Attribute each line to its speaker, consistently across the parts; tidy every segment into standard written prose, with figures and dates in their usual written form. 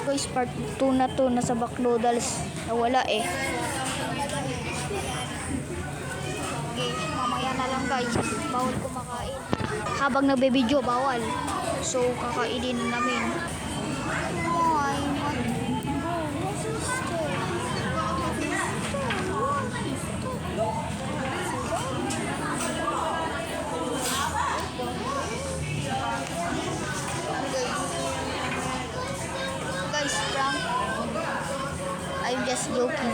Speaker 1: Guys, part 2 na to. Nasa McDonald's. Nawala eh. Okay, mamaya na lang guys. Bawal kumakain. Habang nagbe-video, bawal. So, kakainin namin. Guys, prank. I'm just joking.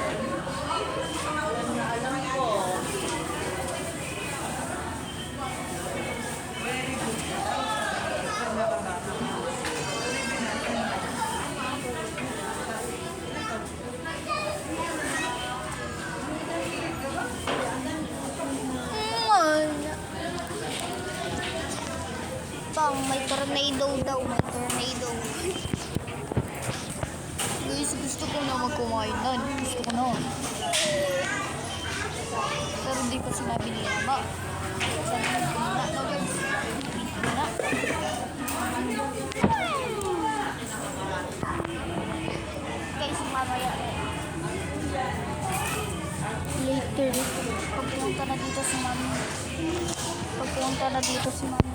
Speaker 1: May tornado daw, may tornado. Guys, gusto ko na magkumain nun. Gusto ko na. Pero hindi pa sinabi ni Mama. Sabi ko na, no guys. Na. Guys, mamaya. Later. Pagpunta na dito si Mami. Pagpunta na dito si Mami.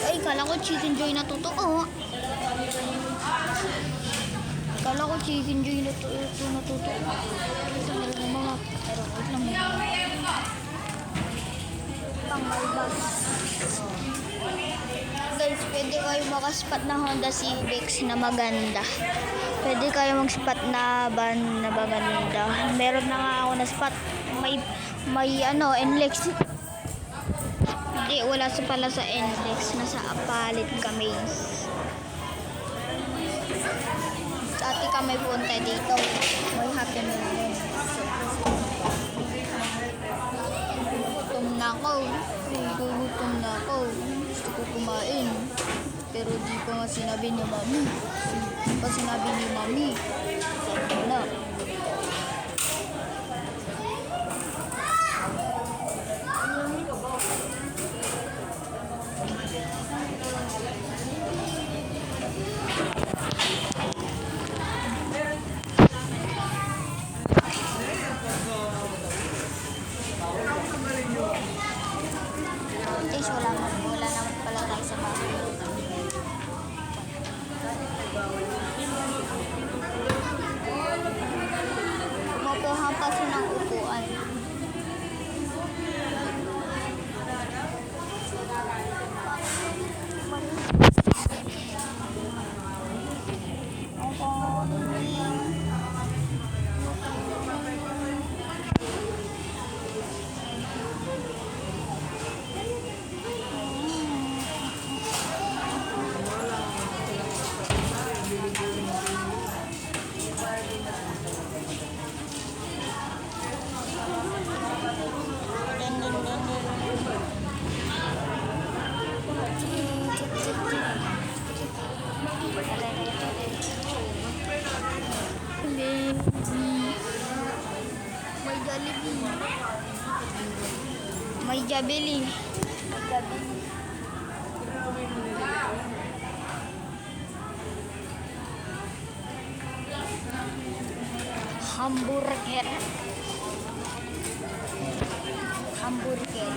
Speaker 1: Ay, kala ko Chicken Joy na totoo. Kala ko Chicken Joy na totoo. Ito meron mga pero wait lang yun. Pangmalbas. Guys, pwede kayo makaspot na Honda Civic na maganda. Pwede kayo mag-spot na van na maganda. Meron na nga ako na spot. May ano, NLEX. Hindi, wala sa pala sa NLEX. Nasa Apalit kami. Dati kami punta dito. May happy meal. Gutom na ako. Gutom na ako. Gusto ko kumain. Pero di pa nga sinabi ni Mami. Di pa sinabi ni Mami. Sabi na. Guys, wala naman pala tayo sa bahay. Mapuha pa siya ng upuan. May Jollibee. Hamburger. Hamburger.